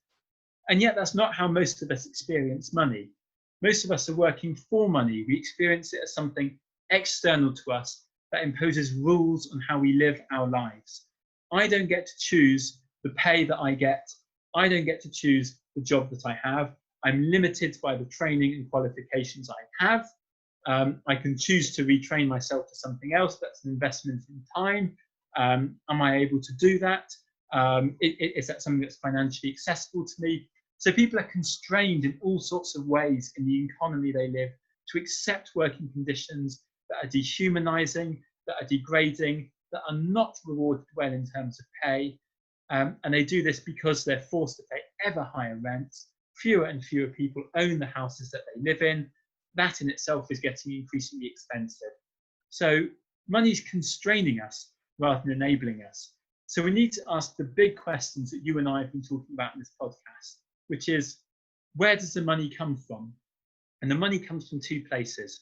And yet that's not how most of us experience money. Most of us are working for money. We experience it as something external to us that imposes rules on how we live our lives. I don't get to choose the pay that I get. I don't get to choose the job that I have. I'm limited by the training and qualifications I have. I can choose to retrain myself to something else. That's an investment in time. Am I able to do that? Is that something that's financially accessible to me? So people are constrained in all sorts of ways in the economy they live to accept working conditions that are dehumanizing, that are degrading, that are not rewarded well in terms of pay. And they do this because they're forced to pay ever higher rents. Fewer and fewer people own the houses that they live in. That in itself is getting increasingly expensive. So money's constraining us rather than enabling us. So we need to ask the big questions that you and I have been talking about in this podcast, which is, where does the money come from? And the money comes from two places.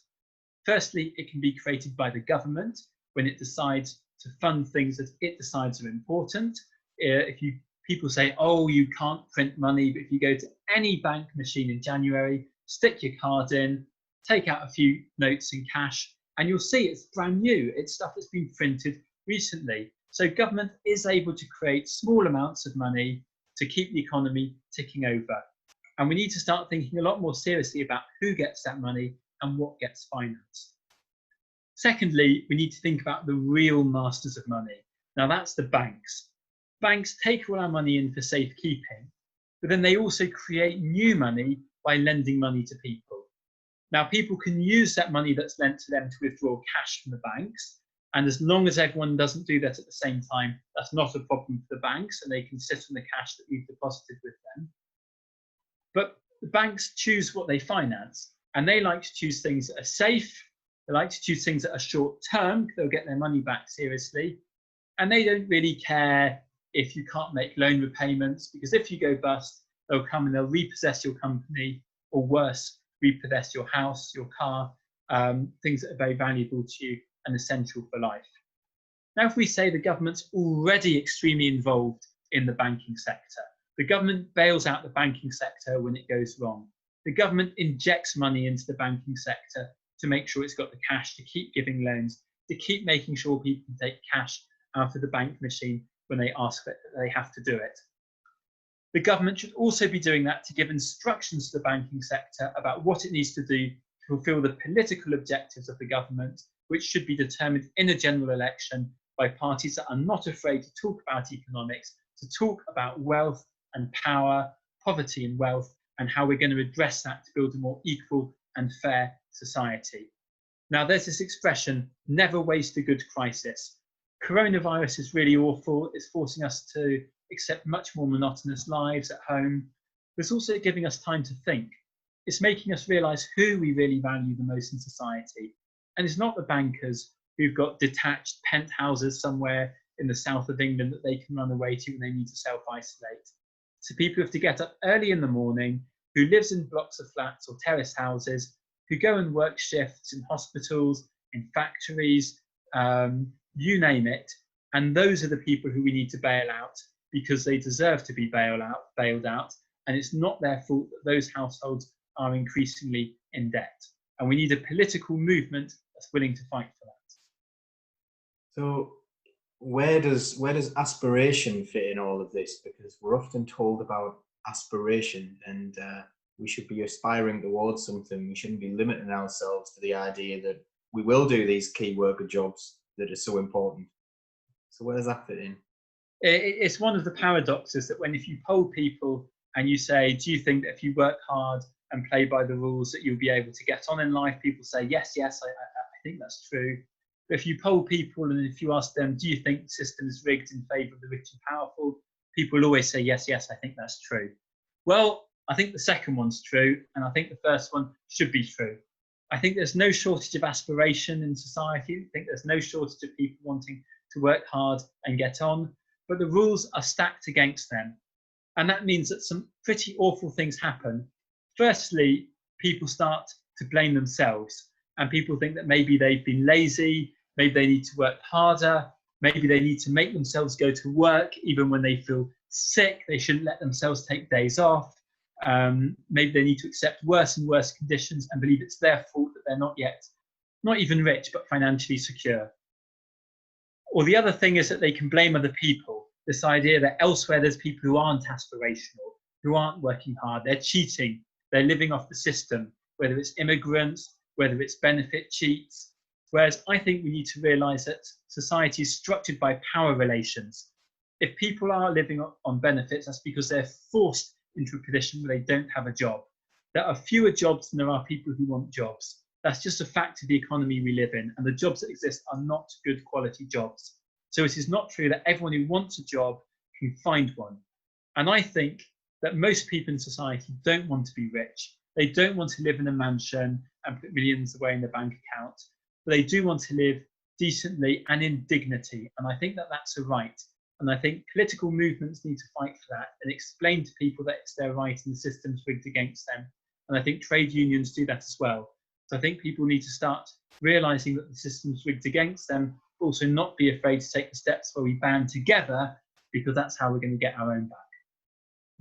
Firstly, it can be created by the government when it decides to fund things that it decides are important. People say, oh, you can't print money, but if you go to any bank machine in January, stick your card in, take out a few notes in cash, and you'll see it's brand new. It's stuff that's been printed recently. So government is able to create small amounts of money to keep the economy ticking over. And we need to start thinking a lot more seriously about who gets that money and what gets financed. Secondly, we need to think about the real masters of money. Now that's the banks. Banks take all our money in for safekeeping, but then they also create new money by lending money to people. Now people can use that money that's lent to them to withdraw cash from the banks. And as long as everyone doesn't do that at the same time, that's not a problem for the banks, and they can sit on the cash that we've deposited with them. But the banks choose what they finance, and they like to choose things that are safe. They like to choose things that are short term, they'll get their money back seriously. And they don't really care if you can't make loan repayments, because if you go bust, they'll come and they'll repossess your company, or worse, repossess your house, your car, things that are very valuable to you and essential for life. Now, if we say the government's already extremely involved in the banking sector, the government bails out the banking sector when it goes wrong. The government injects money into the banking sector to make sure it's got the cash to keep giving loans, to keep making sure people can take cash out of the bank machine when they ask that they have to do it. The government should also be doing that to give instructions to the banking sector about what it needs to do to fulfill the political objectives of the government, which should be determined in a general election by parties that are not afraid to talk about economics, to talk about wealth and power, poverty and wealth, and how we're going to address that to build a more equal and fair society. Now, there's this expression, never waste a good crisis. Coronavirus is really awful. It's forcing us to accept much more monotonous lives at home. But it's also giving us time to think. It's making us realise who we really value the most in society. And it's not the bankers who've got detached penthouses somewhere in the south of England that they can run away to when they need to self-isolate. So people have to get up early in the morning, who lives in blocks of flats or terrace houses, who go and work shifts in hospitals, in factories, you name it. And those are the people who we need to bail out because they deserve to be bailed out. And it's not their fault that those households are increasingly in debt. And we need a political movement that's willing to fight for that. So where does aspiration fit in all of this? Because we're often told about aspiration, and we should be aspiring towards something. We shouldn't be limiting ourselves to the idea that we will do these key worker jobs that are so important. So where does that fit in? It's one of the paradoxes that if you poll people and you say, do you think that if you work hard and play by the rules that you'll be able to get on in life, people say, yes, I think that's true. But if you poll people and if you ask them, do you think the system is rigged in favour of the rich and powerful, people will always say, yes, I think that's true. Well, I think the second one's true, and I think the first one should be true. I think there's no shortage of aspiration in society. I think there's no shortage of people wanting to work hard and get on, but the rules are stacked against them. And that means that some pretty awful things happen. Firstly, people start to blame themselves, and people think that maybe they've been lazy, maybe they need to work harder, maybe they need to make themselves go to work even when they feel sick. They shouldn't let themselves take days off. Maybe they need to accept worse and worse conditions and believe it's their fault that they're not even rich, but financially secure. Or the other thing is that they can blame other people. This idea that elsewhere there's people who aren't aspirational, who aren't working hard, they're cheating, they're living off the system, whether it's immigrants, whether it's benefit cheats. Whereas I think we need to realise that society is structured by power relations. If people are living on benefits, that's because they're forced into a position where they don't have a job. There are fewer jobs than there are people who want jobs. That's just a fact of the economy we live in, and the jobs that exist are not good quality jobs. So it is not true that everyone who wants a job can find one. And I think that most people in society don't want to be rich. They don't want to live in a mansion and put millions away in their bank account, but they do want to live decently and in dignity. And I think that that's a right. And I think political movements need to fight for that and explain to people that it's their right and the system's rigged against them. And I think trade unions do that as well. So I think people need to start realising that the system's rigged against them, but also not be afraid to take the steps where we band together, because that's how we're going to get our own back.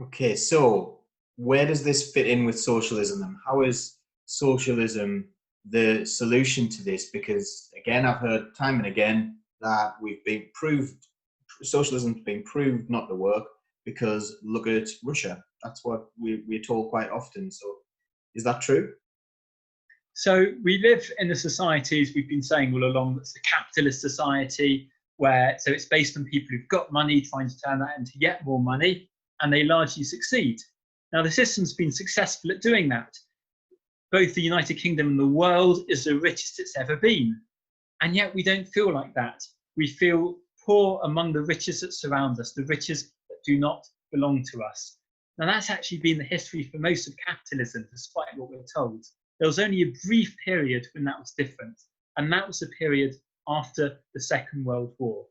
Okay, so where does this fit in with socialism then? How is socialism the solution to this? Because again, I've heard time and again that socialism's been proved not to work because look at Russia. That's what we're told quite often. So is that true? So we live in a society, as we've been saying all along, that's a capitalist society so it's based on people who've got money trying to turn that into yet more money, and they largely succeed. Now, the system's been successful at doing that. Both the United Kingdom and the world is the richest it's ever been. And yet we don't feel like that. We feel poor among the riches that surround us, the riches that do not belong to us. Now, that's actually been the history for most of capitalism, despite what we're told. There was only a brief period when that was different, and that was the period after the Second World War.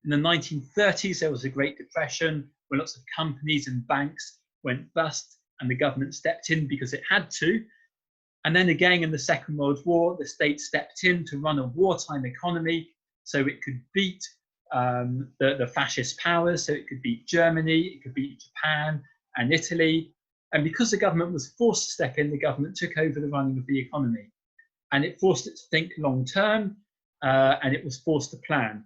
In the 1930s, there was a Great Depression when lots of companies and banks went bust, and the government stepped in because it had to. And then again in the Second World War, the state stepped in to run a wartime economy so it could beat the fascist powers, so it could beat Germany, it could beat Japan and Italy. And because the government was forced to step in, the government took over the running of the economy. And it forced it to think long term, and it was forced to plan.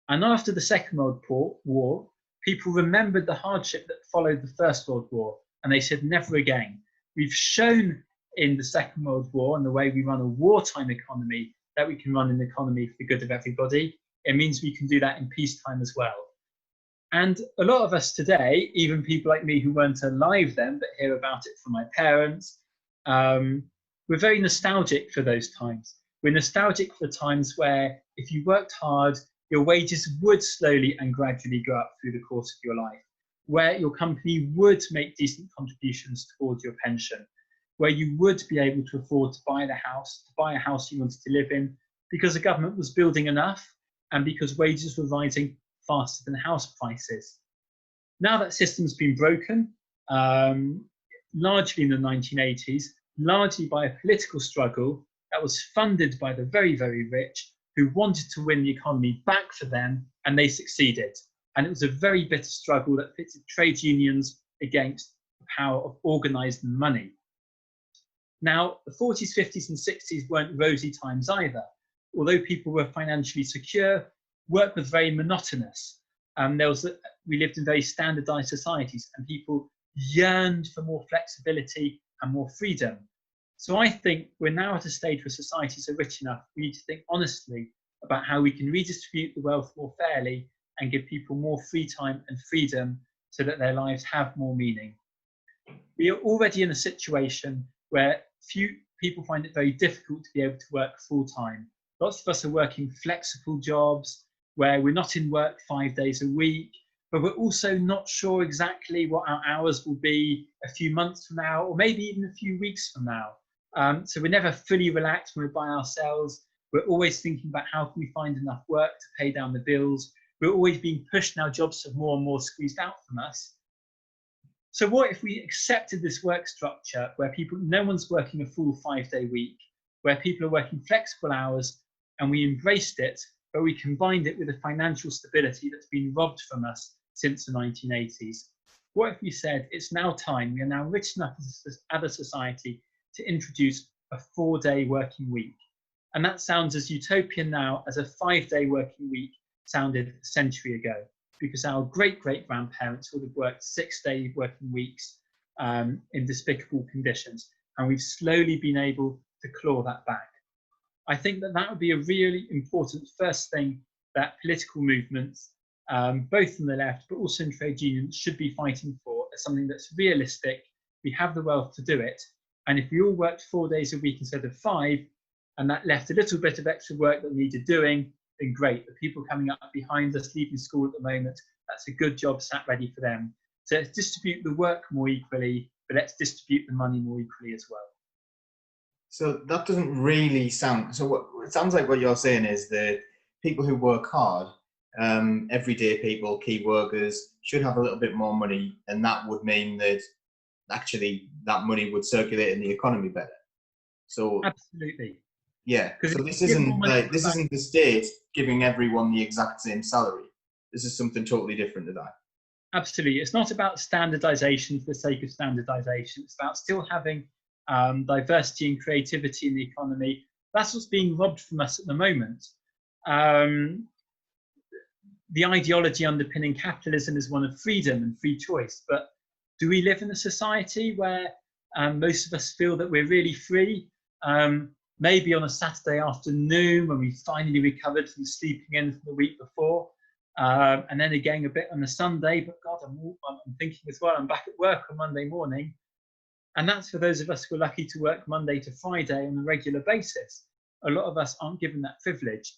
And after the Second World War, people remembered the hardship that followed the First World War, and they said, never again. We've shown in the Second World War and the way we run a wartime economy that we can run an economy for the good of everybody. It means we can do that in peacetime as well. And a lot of us today, even people like me who weren't alive then, but hear about it from my parents, we're very nostalgic for those times. We're nostalgic for the times where if you worked hard, your wages would slowly and gradually go up through the course of your life, where your company would make decent contributions towards your pension, where you would be able to afford to buy a house you wanted to live in, because the government was building enough and because wages were rising faster than house prices. Now that system's been broken, largely in the 1980s, largely by a political struggle that was funded by the very, very rich who wanted to win the economy back for them, and they succeeded. And it was a very bitter struggle that pitted trade unions against the power of organised money. Now, the 40s, 50s and 60s weren't rosy times either. Although people were financially secure, work was very monotonous. We lived in very standardised societies, and people yearned for more flexibility and more freedom. So I think we're now at a stage where societies are rich enough. We need to think honestly about how we can redistribute the wealth more fairly and give people more free time and freedom so that their lives have more meaning. We are already in a situation where few people find it very difficult to be able to work full time. Lots of us are working flexible jobs where we're not in work 5 days a week, but we're also not sure exactly what our hours will be a few months from now, or maybe even a few weeks from now. So we're never fully relaxed when we're by ourselves. We're always thinking about how can we find enough work to pay down the bills. We're always being pushed now, jobs have more and more squeezed out from us. So what if we accepted this work structure where no one's working a full 5-day week, where people are working flexible hours, and we embraced it, but we combined it with the financial stability that's been robbed from us since the 1980s? What if we said it's now time, we are now rich enough as a society to introduce a 4-day working week? And that sounds as utopian now as a 5-day working week sounded a century ago, because our great-great-grandparents would have worked 6-day working weeks in despicable conditions, and we've slowly been able to claw that back. I think that would be a really important first thing that political movements, both on the left but also in trade unions, should be fighting for, as something that's realistic. We have the wealth to do it, and if we all worked 4 days a week instead of 5, and that left a little bit of extra work that needed doing, then great. The people coming up behind us, leaving school at the moment, that's a good job sat ready for them. So let's distribute the work more equally, but let's distribute the money more equally as well. So that doesn't really sound, it sounds like what you're saying is that people who work hard, everyday people, key workers, should have a little bit more money, and that would mean that actually that money would circulate in the economy better. So absolutely. Yeah, so this isn't the state giving everyone the exact same salary. This is something totally different to that. Absolutely. It's not about standardization for the sake of standardization. It's about still having diversity and creativity in the economy. That's what's being robbed from us at the moment. The ideology underpinning capitalism is one of freedom and free choice. But do we live in a society where most of us feel that we're really free? Maybe on a Saturday afternoon when we finally recovered from sleeping in from the week before, and then again a bit on a Sunday, but God, I'm thinking as well, I'm back at work on Monday morning. And that's for those of us who are lucky to work Monday to Friday on a regular basis. A lot of us aren't given that privilege.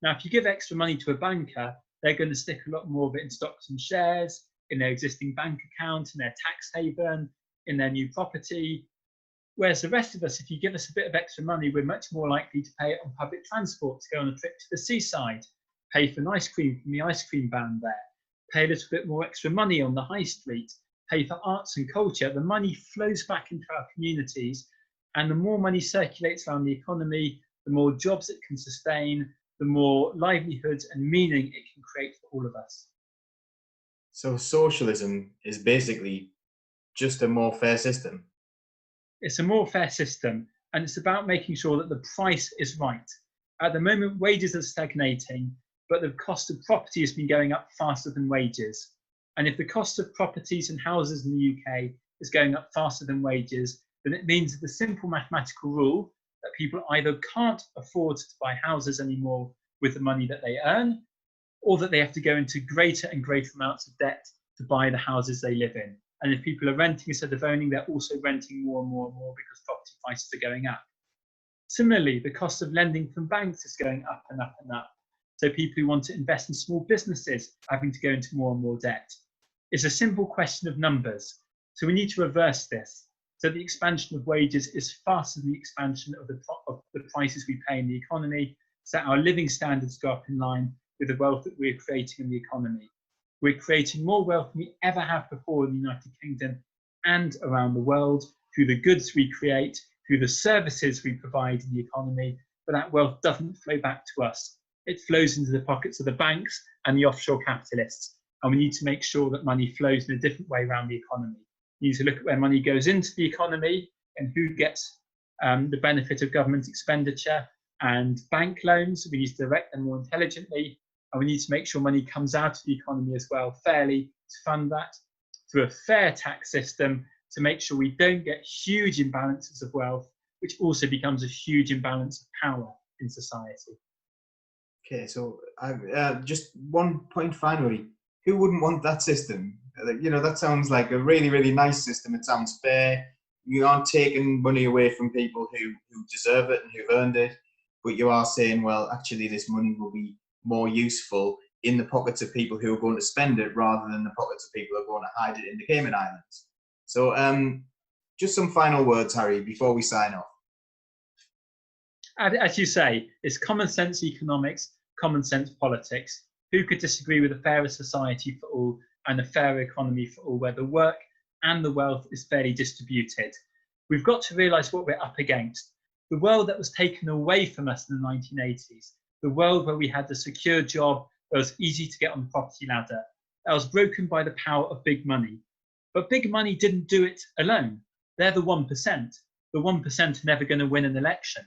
Now, if you give extra money to a banker, they're going to stick a lot more of it in stocks and shares, in their existing bank account, in their tax haven, in their new property. Whereas the rest of us, if you give us a bit of extra money, we're much more likely to pay it on public transport, to go on a trip to the seaside, pay for an ice cream from the ice cream van there, pay a little bit more extra money on the high street, pay for arts and culture. The money flows back into our communities, and the more money circulates around the economy, the more jobs it can sustain, the more livelihoods and meaning it can create for all of us. So socialism is basically just a more fair system. It's a more fair system, and it's about making sure that the price is right. At the moment, wages are stagnating, but the cost of property has been going up faster than wages. And if the cost of properties and houses in the UK is going up faster than wages, then it means that the simple mathematical rule that people either can't afford to buy houses anymore with the money that they earn, or that they have to go into greater and greater amounts of debt to buy the houses they live in. And if people are renting instead of owning, they're also renting more and more and more because property prices are going up. Similarly, the cost of lending from banks is going up and up and up. So people who want to invest in small businesses are having to go into more and more debt. It's a simple question of numbers. So we need to reverse this. So the expansion of wages is faster than the expansion of the prices we pay in the economy, so that our living standards go up in line with the wealth that we're creating in the economy. We're creating more wealth than we ever have before in the United Kingdom and around the world through the goods we create, through the services we provide in the economy, but that wealth doesn't flow back to us. It flows into the pockets of the banks and the offshore capitalists. And we need to make sure that money flows in a different way around the economy. We need to look at where money goes into the economy and who gets the benefit of government expenditure and bank loans. We need to direct them more intelligently. And we need to make sure money comes out of the economy as well fairly to fund that through a fair tax system to make sure we don't get huge imbalances of wealth, which also becomes a huge imbalance of power in society. Okay, so just one point finally. Who wouldn't want that system? That sounds like a really, really nice system. It sounds fair. You aren't taking money away from people who deserve it and who've earned it, but you are saying, well, actually this money will be more useful in the pockets of people who are going to spend it rather than the pockets of people who are going to hide it in the Cayman Islands. So just some final words, Harry, before we sign off. As you say, it's common sense economics, common sense politics. Who could disagree with a fairer society for all and a fairer economy for all, where the work and the wealth is fairly distributed? We've got to realise what we're up against. The world that was taken away from us in the 1980s, the world where we had the secure job, where it was easy to get on the property ladder, that was broken by the power of big money. But big money didn't do it alone. They're the 1%. The 1% are never going to win an election.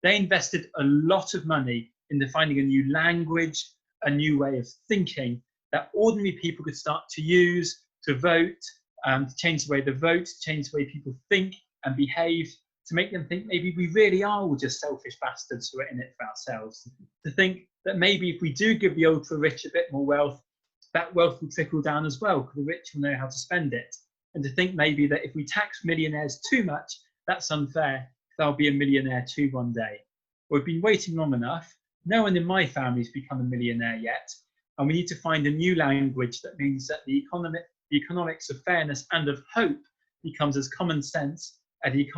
They invested a lot of money into finding a new language, a new way of thinking that ordinary people could start to use, to vote, to change the way they vote, to change the way people think and behave, to make them think maybe we really are all just selfish bastards who are in it for ourselves. To think that maybe if we do give the ultra rich a bit more wealth, that wealth will trickle down as well, because the rich will know how to spend it. And to think maybe that if we tax millionaires too much, that's unfair. They'll be a millionaire too one day. We've been waiting long enough. No one in my family has become a millionaire yet. And we need to find a new language that means that the economics of fairness and of hope becomes as common sense as the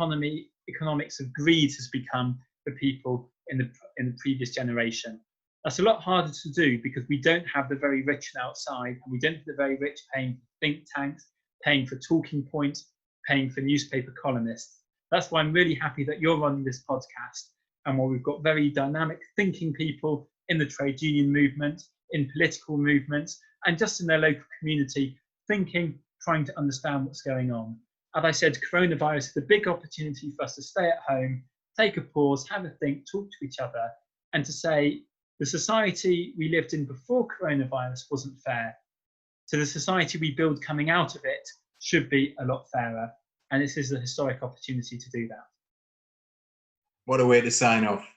economics of greed has become for people in the previous generation. That's a lot harder to do because we don't have the very rich on outside, and we don't have the very rich paying for think tanks, paying for talking points, paying for newspaper columnists. That's why I'm really happy that you're running this podcast, and why we've got very dynamic thinking people in the trade union movement, in political movements, and just in their local community, thinking, trying to understand what's going on. As I said, coronavirus is a big opportunity for us to stay at home, take a pause, have a think, talk to each other, and to say the society we lived in before coronavirus wasn't fair. So the society we build coming out of it should be a lot fairer. And this is a historic opportunity to do that. What a way to sign off.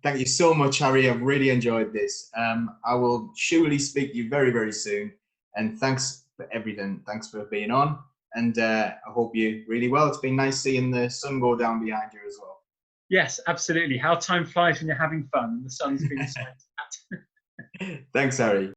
Thank you so much, Harry. I've really enjoyed this. I will surely speak to you very, very soon. And thanks for everything. Thanks for being on. And I hope you're really well. It's been nice seeing the sun go down behind you as well. Yes, absolutely. How time flies when you're having fun and the sun's being sent at. Thanks, Harry.